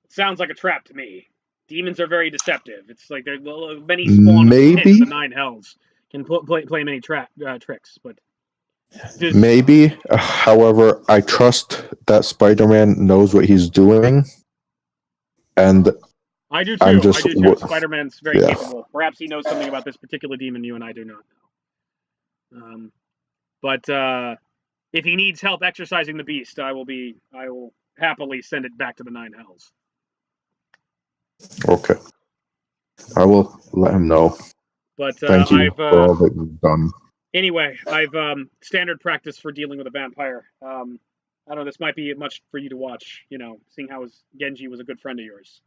Sounds like a trap to me. Demons are very deceptive. It's like there's many spawn Maybe. pits, the nine hells can play many tricks, but maybe. However, I trust that Spider-Man knows what he's doing, and I do too. I'm just Spider-Man's very capable. Perhaps he knows something about this particular demon you and I do not know. But if he needs help exercising the beast, I will happily send it back to the nine hells. Okay. I will let him know. But Thank you for all that you've done. Anyway, I've standard practice for dealing with a vampire. I don't know. This might be much for you to watch. Seeing how Genji was a good friend of yours.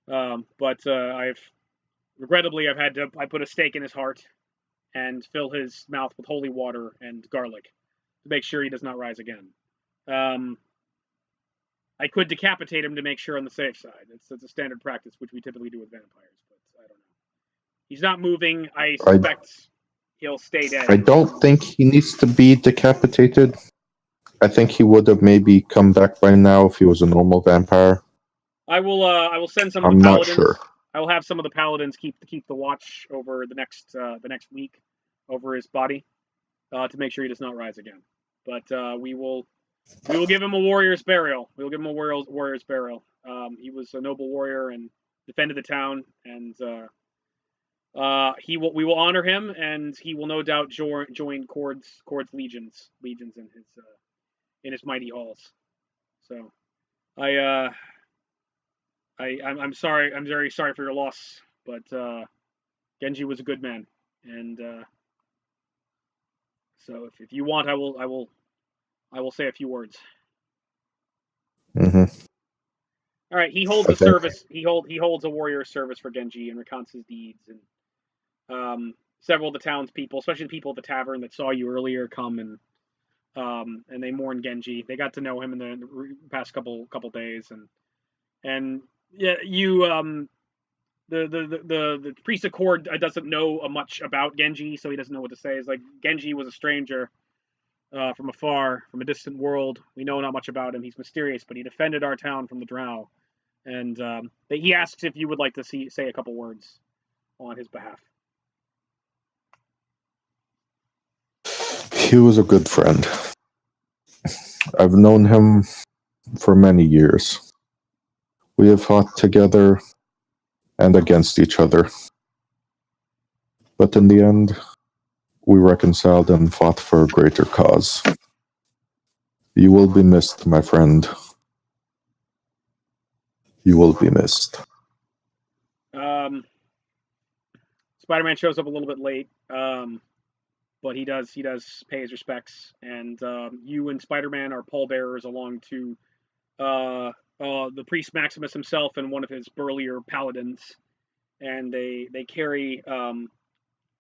But regrettably I've had to put a stake in his heart and fill his mouth with holy water and garlic to make sure he does not rise again. I could decapitate him to make sure on the safe side. It's a standard practice which we typically do with vampires, but I don't know. He's not moving. I suspect he'll stay dead. I don't think he needs to be decapitated. I think he would have maybe come back by now if he was a normal vampire. I will send some of the paladins. I'm not sure. I will have some of the paladins keep the watch over the next week over his body to make sure he does not rise again. But we will give him a warrior's burial. We will give him a warrior's burial. He was a noble warrior and defended the town, and we will honor him, and he will no doubt join Cord's legions in his mighty halls. So I'm sorry. I'm very sorry for your loss, but Genji was a good man, and so if you want, I will say a few words. Mm-hmm. All right. He holds a service. He holds a warrior service for Genji and recounts his deeds, and several of the townspeople, especially the people at the tavern that saw you earlier, come and they mourn Genji. They got to know him in the past couple days, and yeah, you the priest of Cord doesn't know much about Genji, so he doesn't know what to say. It's like Genji was a stranger from afar, from a distant world. We know not much about him. He's mysterious, but he defended our town from the drow, and he asks if you would like to say a couple words on his behalf. He was a good friend. I've known him for many years. We have fought together and against each other. But in the end, we reconciled and fought for a greater cause. You will be missed, my friend. You will be missed. Spider-Man shows up a little bit late, but he does pay his respects, and you and Spider-Man are pallbearers along to the priest Maximus himself and one of his burlier paladins, and they carry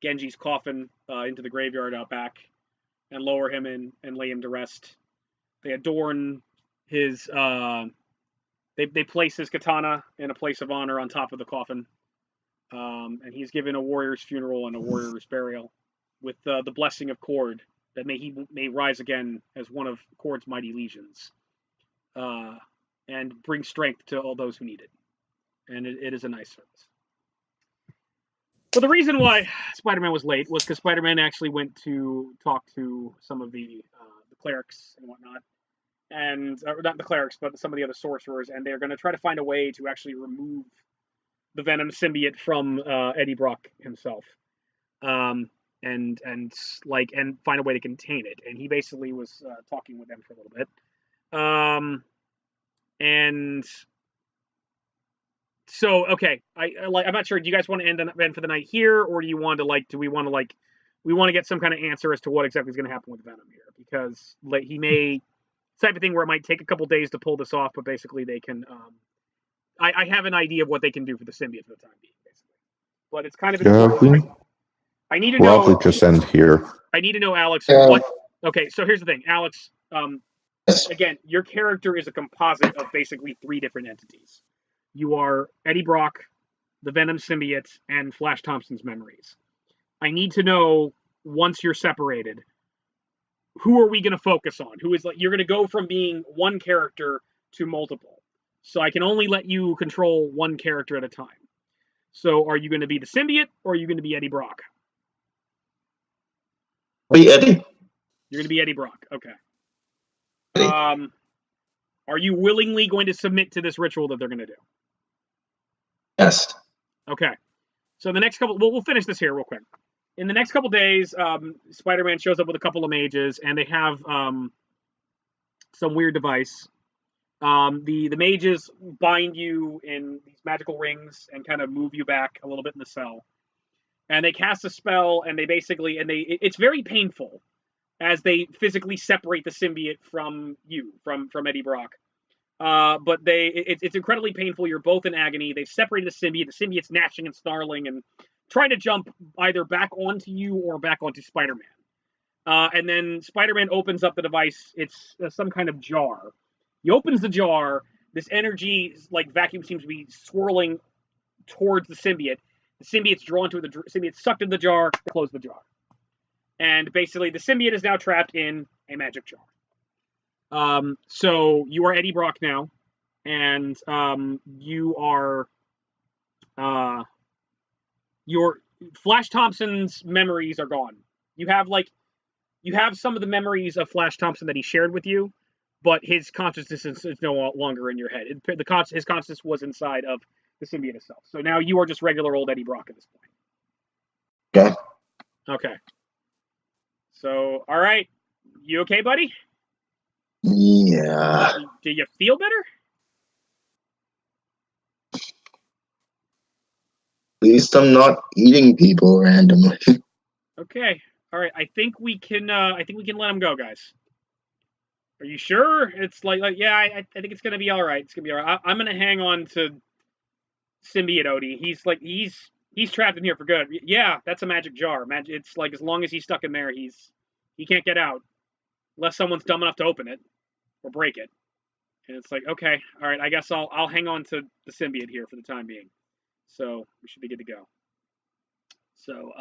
Genji's coffin into the graveyard out back and lower him in and lay him to rest. They adorn his they place his katana in a place of honor on top of the coffin, and he's given a warrior's funeral and a warrior's burial with the blessing of Cord, that he may rise again as one of Cord's mighty legions, and bring strength to all those who need it. And it is a nice service. But the reason why Spider-Man was late was because Spider-Man actually went to talk to some of the clerics and whatnot, and not the clerics, but some of the other sorcerers, and they're going to try to find a way to actually remove the Venom symbiote from Eddie Brock himself, and find a way to contain it. And he basically was talking with them for a little bit, and so okay, I'm not sure. Do you guys want to end for the night here, or do you want to we want to get some kind of answer as to what exactly is going to happen with Venom here, because he may type of thing where it might take a couple days to pull this off, but basically they can. I have an idea of what they can do for the symbiote for the time being, basically. But it's kind of important. I need to know. Probably just end here. I need to know, Alex. What? Okay, so here's the thing, Alex. Again, your character is a composite of basically 3 different entities. You are Eddie Brock, the Venom symbiote, and Flash Thompson's memories. I need to know, once you're separated, who are we going to focus on? Who is you're going to go from being one character to multiple. So I can only let you control one character at a time. So are you going to be the symbiote, or are you going to be Eddie Brock? Be Eddie. You're going to be Eddie Brock. Okay. Are you willingly going to submit to this ritual that they're going to do? Yes. Okay. So the next couple, we'll finish this here real quick. In the next couple days, Spider-Man shows up with a couple of mages, and they have some weird device. The mages bind you in these magical rings and kind of move you back a little bit in the cell. And they cast a spell, and it's very painful as they physically separate the symbiote from you, from Eddie Brock. But it's incredibly painful. You're both in agony. They've separated the symbiote. The symbiote's gnashing and snarling and trying to jump either back onto you or back onto Spider-Man. And then Spider-Man opens up the device. It's some kind of jar. He opens the jar. This energy, vacuum, seems to be swirling towards the symbiote. The symbiote's drawn to it. The symbiote's sucked in the jar. Close the jar. And basically, the symbiote is now trapped in a magic jar. So you are Eddie Brock now, and you are your Flash Thompson's memories are gone. You have some of the memories of Flash Thompson that he shared with you, but his consciousness is no longer in your head. His consciousness was inside of the symbiote itself. So now you are just regular old Eddie Brock at this point. Okay. So, all right. You okay, buddy? Yeah. Do you feel better? At least I'm not eating people randomly. Okay. All right. I think we can let him go, guys. Are you sure? It's yeah, I think it's gonna be all right. It's gonna be all right. I'm gonna hang on to Symbiote Odie. He's trapped in here for good. Yeah, that's a magic jar. It's as long as he's stuck in there, he can't get out unless someone's dumb enough to open it or break it. And it's okay, all right. I guess I'll hang on to the symbiote here for the time being. So we should be good to go. So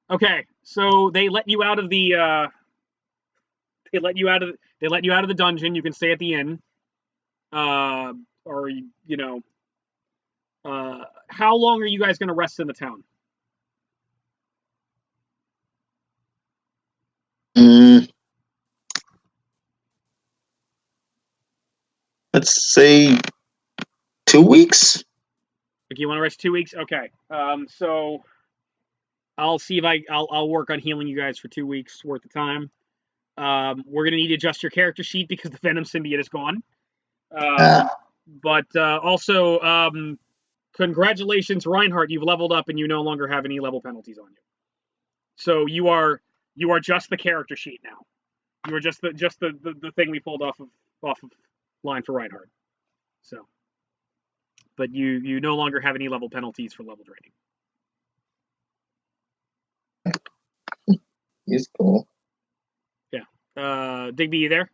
okay. So they let you out of the they let you out of the dungeon. You can stay at the inn. Or how long are you guys going to rest in the town? Let's say 2 weeks. Okay, you want to rest 2 weeks? Okay. So I'll see if I'll work on healing you guys for 2 weeks worth of time. We're gonna need to adjust your character sheet because the Venom symbiote is gone. But also, congratulations, Reinhart! You've leveled up and you no longer have any level penalties on you. So you are just the character sheet now. You are just the thing we pulled off of line for Reinhart. So, but you no longer have any level penalties for level draining. He's cool. Digby, you there?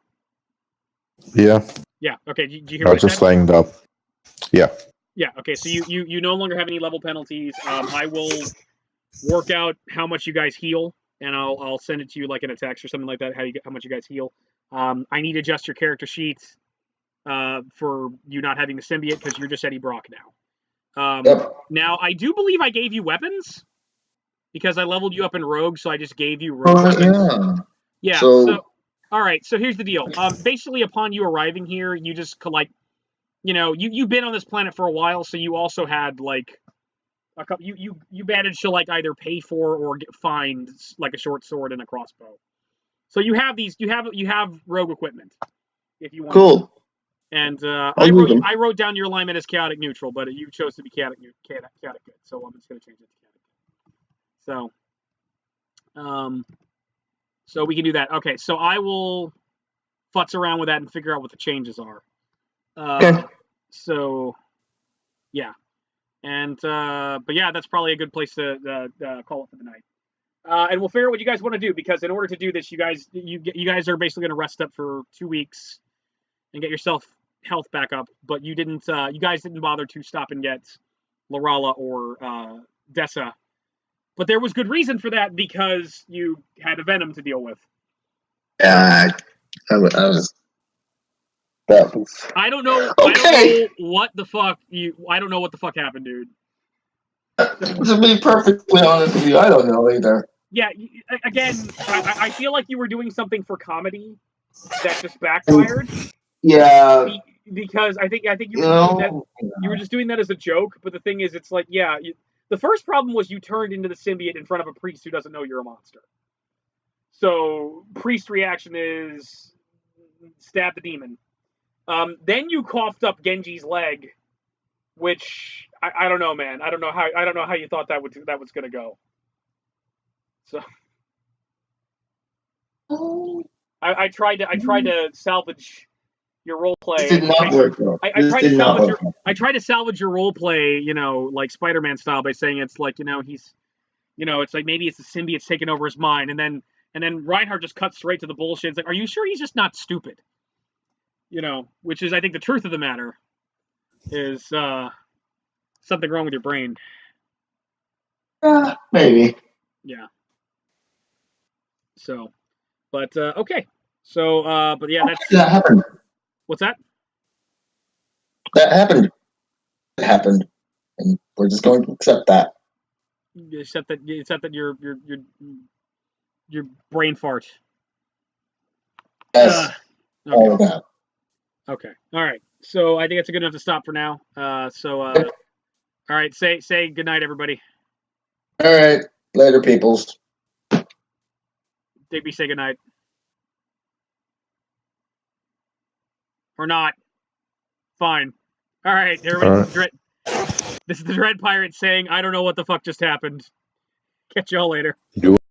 Yeah. Yeah. Okay. Did you hear? I was just laying up. Yeah. Yeah. Okay. So you no longer have any level penalties. I will work out how much you guys heal, and I'll send it to you in a text or something like that. How much you guys heal. I need to adjust your character sheets for you not having the symbiote because you're just Eddie Brock now. Yep. Now, I do believe I gave you weapons because I leveled you up in rogue, so I just gave you rogue weapons. Yeah. Yeah. So, All right. So here's the deal. Basically, upon you arriving here, you just like, you've been on this planet for a while, so you also had like a couple. You managed to like either pay for or find like a short sword and a crossbow. So you have these. You have rogue equipment if you want. cool. And I'll use them. I wrote down your alignment as chaotic neutral, but you chose to be chaotic good. So I'm just going to change it to chaotic good. So we can do that. Okay, so I will futz around with that and figure out what the changes are. Okay. So yeah, and but yeah, that's probably a good place to call it for the night. And we'll figure out what you guys want to do, because in order to do this, you guys are basically going to rest up for 2 weeks and get yourself health back up. But you guys didn't bother to stop and get Lorala or Dessa. But there was good reason for that, because you had a Venom to deal with. Yeah, that was. I don't know. Okay. I don't know what the fuck happened, dude. To be perfectly honest with you, I don't know either. Yeah. Again, I feel like you were doing something for comedy that just backfired. Yeah. Because I think you were just doing that as a joke. But the thing is, it's like, yeah. The first problem was you turned into the symbiote in front of a priest who doesn't know you're a monster. So priest reaction is stab the demon. Then you coughed up Genji's leg, which I don't know, man. I don't know how you thought that was gonna go. So I tried to salvage your role play. This did not work. I tried to salvage your role play, like Spider-Man style, by saying it's like, he's, it's like maybe it's the symbiote's taking over his mind, and then Reinhart just cuts straight to the bullshit. It's like, are you sure he's just not stupid? Which is, I think, the truth of the matter is something wrong with your brain. Maybe. Yeah. So, but okay. So, but yeah, that happened. What's that? That happened. It happened, and we're just going to accept that. Except that your brain fart. Yes. Okay. All of that. Okay. All right. So I think that's good enough to stop for now. All right. Say good night, everybody. All right. Later, peoples. Digby, say good night. Or not. Fine. All right. Everybody. This is the Dread Pirate saying, I don't know what the fuck just happened. Catch y'all later.